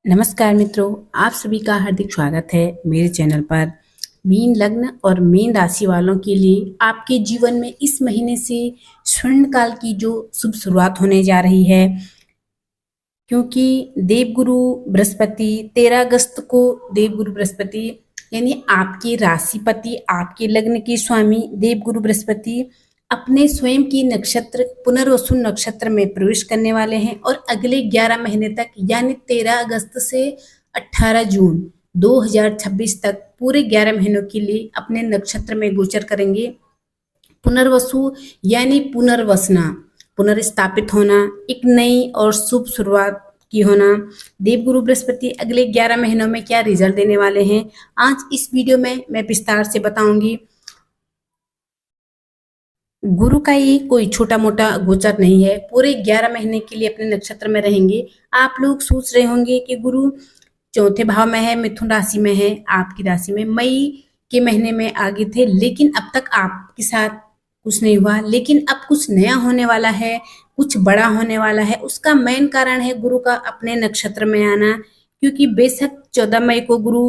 नमस्कार मित्रों, आप सभी का हार्दिक स्वागत है मेरे चैनल पर। मीन लग्न और मीन राशि वालों के लिए आपके जीवन में इस महीने से स्वर्ण काल की जो शुभ शुरुआत होने जा रही है, क्योंकि देवगुरु बृहस्पति 13 अगस्त को देवगुरु बृहस्पति यानी आपके राशिपति, आपके लग्न के स्वामी देवगुरु बृहस्पति अपने स्वयं की नक्षत्र पुनर्वसु नक्षत्र में प्रवेश करने वाले हैं और अगले 11 महीने तक यानी 13 अगस्त से 18 जून 2026 तक पूरे 11 महीनों के लिए अपने नक्षत्र में गोचर करेंगे। पुनर्वसु यानी पुनर्वसना, पुनर्स्थापित होना, एक नई और शुभ शुरुआत की होना। देवगुरु बृहस्पति अगले 11 महीनों में क्या रिजल्ट देने वाले हैं, आज इस वीडियो में मैं विस्तार से बताऊंगी। गुरु का ये कोई छोटा मोटा गोचर नहीं है, पूरे 11 महीने के लिए अपने नक्षत्र में रहेंगे। आप लोग सोच रहे होंगे कि गुरु चौथे भाव में है, मिथुन राशि में है, आपकी राशि में मई के महीने में आगे थे, लेकिन अब तक आपके साथ कुछ नहीं हुआ। लेकिन अब कुछ नया होने वाला है, कुछ बड़ा होने वाला है। उसका मेन कारण है गुरु का अपने नक्षत्र में आना, क्योंकि बेशक 14 मई को गुरु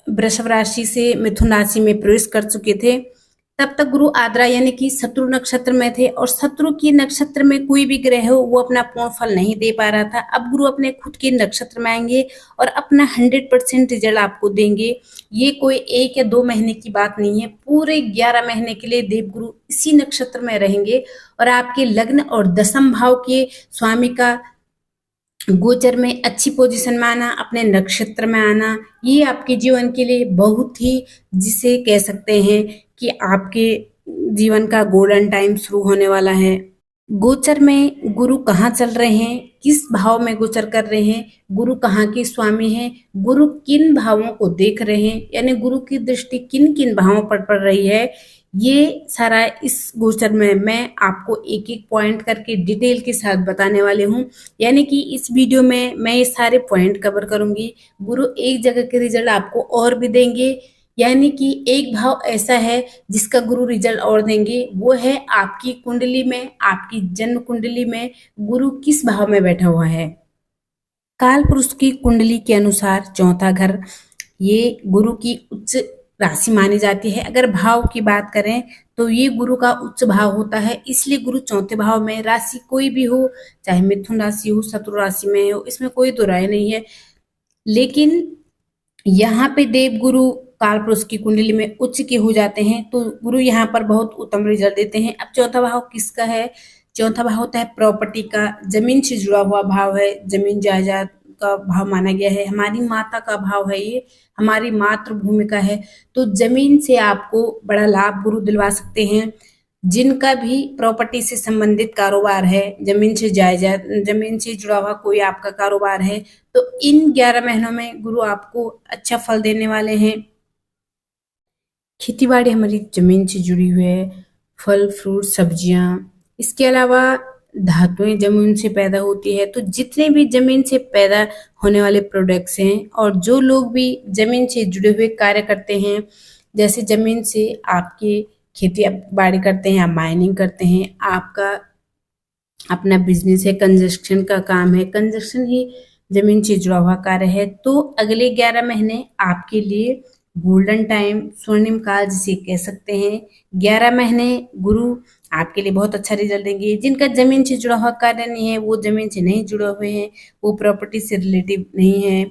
वृषभ राशि से मिथुन राशि में प्रवेश कर चुके थे। तब तक गुरु आद्रा यानी कि शत्रु नक्षत्र में थे और शत्रु के नक्षत्र में कोई भी ग्रह हो वो अपना पूर्ण फल नहीं दे पा रहा था। अब गुरु अपने खुद के नक्षत्र में आएंगे और अपना 100% रिजल्ट आपको देंगे। ये कोई 1 या 2 महीने की बात नहीं है, पूरे 11 महीने के लिए देवगुरु इसी नक्षत्र में रहेंगे और आपके लग्न और दशम भाव के स्वामी का गोचर में अच्छी पोजीशन में आना, अपने नक्षत्र में आना, ये आपके जीवन के लिए बहुत ही, जिसे कह सकते हैं कि आपके जीवन का गोल्डन टाइम शुरू होने वाला है। गोचर में गुरु कहाँ चल रहे हैं, किस भाव में गोचर कर रहे हैं, गुरु कहाँ के स्वामी हैं, गुरु किन भावों को देख रहे हैं, यानी गुरु की दृष्टि किन किन भावों पर पड़ रही है, ये सारा इस गोचर में मैं आपको एक एक पॉइंट करके डिटेल के साथ बताने वाले हूँ। यानी कि इस वीडियो में मैं ये सारे पॉइंट कवर करूंगी। गुरु एक जगह के रिजल्ट आपको और भी देंगे, यानी कि एक भाव ऐसा है जिसका गुरु रिजल्ट और देंगे, वो है आपकी कुंडली में, आपकी जन्म कुंडली में गुरु किस भाव में बैठा हुआ है। काल पुरुष की कुंडली के अनुसार चौथा घर ये गुरु की उच्च राशि मानी जाती है। अगर भाव की बात करें तो ये गुरु का उच्च भाव होता है, इसलिए गुरु चौथे भाव में, राशि कोई भी हो, चाहे मिथुन राशि हो, शत्रु राशि में हो, इसमें कोई दो राय नहीं है। लेकिन यहाँ पे देव गुरु काल पुरुष की कुंडली में उच्च के हो जाते हैं तो गुरु यहाँ पर बहुत उत्तम रिजल्ट देते हैं। अब चौथा भाव किसका है? चौथा भाव होता है प्रॉपर्टी का, जमीन से जुड़ा हुआ भाव है, जमीन जायदाद का भाव माना गया है, हमारी माता का भाव है, ये हमारी मातृभूमि का है। तो जमीन से आपको बड़ा लाभ गुरु दिलवा सकते हैं। जिनका भी प्रॉपर्टी से संबंधित कारोबार है, जमीन से जायदाद, जमीन से जुड़ा हुआ कोई आपका कारोबार है, तो इन 11 महीनों में गुरु आपको अच्छा फल देने वाले हैं। खेती बाड़ी हमारी जमीन से जुड़ी हुई है, फल फ्रूट सब्जियां, इसके अलावा धातुएं जमीन से पैदा होती है। तो जितने भी जमीन से पैदा होने वाले प्रोडक्ट्स हैं और जो लोग भी जमीन से जुड़े हुए कार्य करते हैं, जैसे जमीन से आपके खेती बाड़ी करते हैं, आप माइनिंग करते हैं, आपका अपना बिजनेस है, कंस्ट्रक्शन का काम है, कंस्ट्रक्शन ही जमीन से जुड़ा हुआ कार्य है, तो अगले 11 महीने आपके लिए गोल्डन टाइम, स्वर्णिम काल जिसे कह सकते हैं। 11 महीने गुरु आपके लिए बहुत अच्छा रिजल्ट देंगे। जिनका जमीन से जुड़ा हुआ कार्य नहीं है, वो जमीन से नहीं जुड़े हुए हैं, वो प्रॉपर्टी से रिलेटिव नहीं है,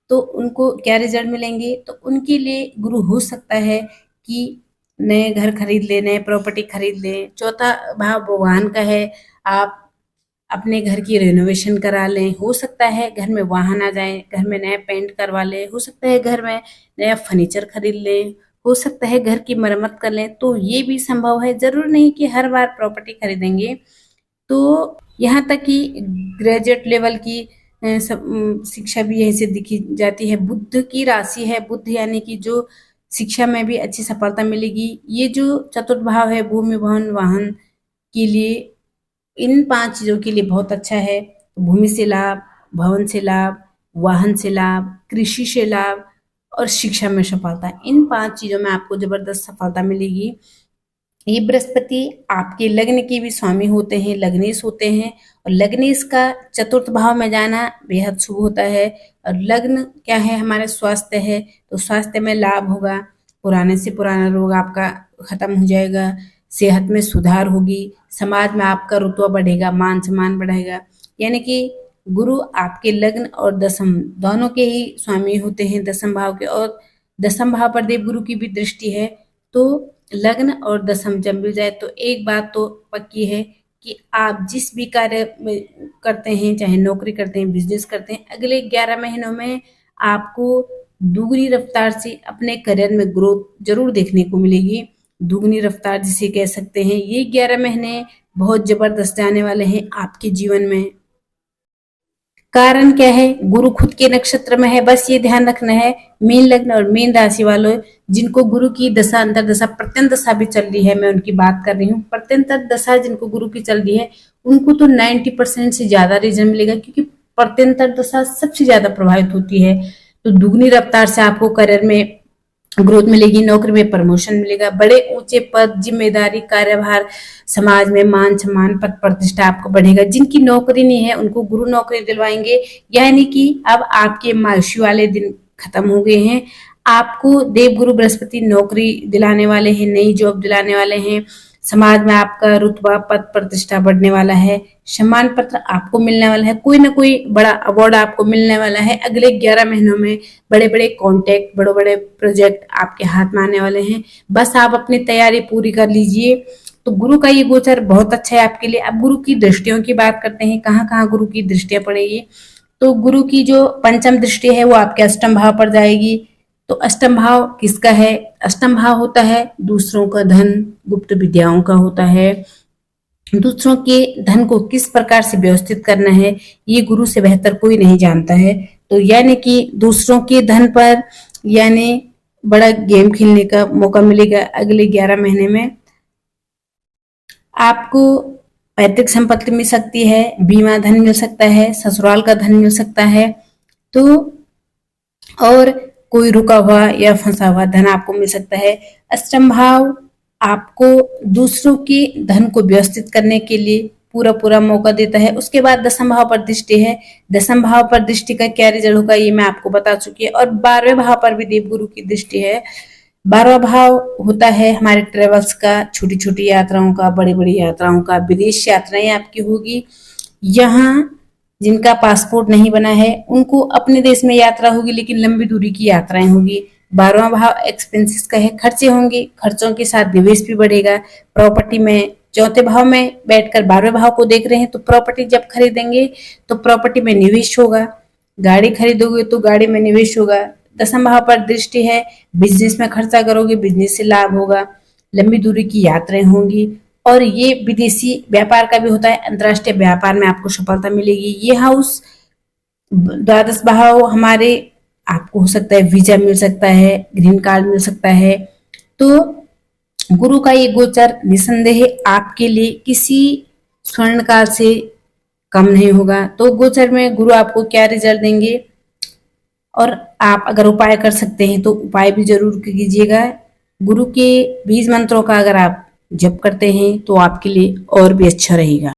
तो उनको क्या रिजल्ट मिलेंगे? तो उनके लिए गुरु हो सकता है कि नए घर खरीद लें, नए प्रॉपर्टी खरीद लें। चौथा भाव भगवान का है, आप अपने घर की रेनोवेशन करा लें, हो सकता है घर में वाहन आ जाए, घर में नया पेंट करवा लें, हो सकता है घर में नया फर्नीचर खरीद लें, हो सकता है घर की मरम्मत कर लें, तो ये भी संभव है। जरूर नहीं कि हर बार प्रॉपर्टी खरीदेंगे। तो यहाँ तक कि ग्रेजुएट लेवल की शिक्षा भी यहीं से दिखी जाती है। बुध की राशि है, बुध यानी कि जो शिक्षा में भी अच्छी सफलता मिलेगी। ये जो चतुर्थ भाव है भूमि भवन वाहन के लिए, इन 5 चीजों के लिए बहुत अच्छा है। भूमि से लाभ, भवन से लाभ, वाहन से लाभ, कृषि से लाभ और शिक्षा में सफलता, इन 5 चीजों में आपको जबरदस्त सफलता मिलेगी। ये बृहस्पति आपके लग्न के भी स्वामी होते हैं, लग्नेश होते हैं, और लग्नेश का चतुर्थ भाव में जाना बेहद शुभ होता है। और लग्न क्या है, हमारे स्वास्थ्य है, तो स्वास्थ्य में लाभ होगा, पुराने से पुराना रोग आपका खत्म हो जाएगा, सेहत में सुधार होगी, समाज में आपका रुतबा बढ़ेगा, मान सम्मान बढ़ेगा। यानी कि गुरु आपके लग्न और दसम दोनों के ही स्वामी होते हैं, दसम भाव के, और दसम भाव पर देव गुरु की भी दृष्टि है। तो लग्न और दसम जब मिल जाए तो एक बात तो पक्की है कि आप जिस भी कार्य में करते हैं, चाहे नौकरी करते हैं, बिजनेस करते हैं, अगले 11 महीनों में आपको दुगनी रफ्तार से अपने करियर में ग्रोथ जरूर देखने को मिलेगी। दुगनी रफ्तार जिसे कह सकते हैं, ये 11 महीने बहुत जबरदस्त जाने वाले हैं आपके जीवन में। कारण क्या है, गुरु खुद के नक्षत्र में है, बस ये ध्यान रखना है। मीन लग्न और मीन राशि वालों जिनको गुरु की दशा, अंतर दशा, प्रत्यंत दशा भी चल रही है, मैं उनकी बात कर रही हूँ। प्रत्यंत दशा जिनको गुरु की चल रही है उनको तो 90% से ज्यादा रिजल्ट मिलेगा, क्योंकि प्रत्यंत दशा सबसे ज्यादा प्रभावित होती है। तो दुगनी रफ्तार से आपको करियर में ग्रोथ मिलेगी, नौकरी में प्रमोशन मिलेगा, बड़े ऊंचे पद, जिम्मेदारी, कार्यभार, समाज में मान सम्मान, पद प्रतिष्ठा आपको बढ़ेगा। जिनकी नौकरी नहीं है उनको गुरु नौकरी दिलवाएंगे, यानी कि अब आपके मायूसी वाले दिन खत्म हो गए हैं। आपको देव गुरु बृहस्पति नौकरी दिलाने वाले हैं, नई जॉब दिलाने वाले हैं, समाज में आपका रुतबा, पद प्रतिष्ठा बढ़ने वाला है, सम्मान पत्र आपको मिलने वाला है, कोई ना कोई बड़ा अवार्ड आपको मिलने वाला है। अगले 11 महीनों में बड़े बड़े कॉन्टेक्ट, बड़े बड़े प्रोजेक्ट आपके हाथ में आने वाले हैं। बस आप अपनी तैयारी पूरी कर लीजिए। तो गुरु का ये गोचर बहुत अच्छा है आपके लिए। अब गुरु की दृष्टियों की बात करते हैं, कहाँ कहाँ गुरु की दृष्टियां पड़ेगी। तो गुरु की जो पंचम दृष्टि है वो आपके अष्टम भाव पर जाएगी। तो अष्टम भाव किसका है, अष्टम भाव होता है दूसरों का धन, गुप्त विद्याओं का होता है। दूसरों के धन को किस प्रकार से व्यवस्थित करना है ये गुरु से बेहतर कोई नहीं जानता है। तो यानी कि दूसरों के धन पर यानी बड़ा गेम खेलने का मौका मिलेगा अगले 11 महीने में। आपको पैतृक संपत्ति मिल सकती है, बीमा धन मिल सकता है, ससुराल का धन मिल सकता है। तो और कोई रुका हुआ या फंसा हुआ धन आपको मिल सकता है। अष्टम भाव आपको दूसरों के धन को व्यवस्थित करने के लिए पूरा पूरा मौका देता है। उसके बाद दसम भाव पर दृष्टि है। दसम भाव पर दृष्टि का क्या रिजल्ट होगा ये मैं आपको बता चुकी है। और 12वें भाव पर भी देवगुरु की दृष्टि है। 12वां भाव होता है हमारे ट्रेवल्स का, छोटी छोटी यात्राओं का, बड़ी बड़ी यात्राओं का, विदेश यात्राएं आपकी होगी। यहाँ जिनका पासपोर्ट नहीं बना है उनको अपने देश में यात्रा होगी, लेकिन लंबी दूरी की यात्राएं होगी। 12वां भाव एक्सपेंसेस का है, खर्चे होंगे, खर्चों के साथ निवेश भी बढ़ेगा। प्रॉपर्टी में चौथे भाव में बैठकर 12वें भाव को देख रहे हैं, तो प्रॉपर्टी जब खरीदेंगे तो प्रॉपर्टी में निवेश होगा, गाड़ी खरीदोगे तो गाड़ी में निवेश होगा। दसम भाव पर दृष्टि है, बिजनेस में खर्चा करोगे, बिजनेस से लाभ होगा, लंबी दूरी की यात्राएं होंगी। और ये विदेशी व्यापार का भी होता है, अंतर्राष्ट्रीय व्यापार में आपको सफलता मिलेगी। ये हाउस 12 भाव हमारे, आपको हो सकता है वीजा मिल सकता है, ग्रीन कार्ड मिल सकता है। तो गुरु का ये गोचर निसंदेह आपके लिए किसी स्वर्ण काल से कम नहीं होगा। तो गोचर में गुरु आपको क्या रिजल्ट देंगे, और आप अगर उपाय कर सकते हैं तो उपाय भी जरूर कीजिएगा। गुरु के बीज मंत्रों का अगर आप जप करते हैं तो आपके लिए और भी अच्छा रहेगा।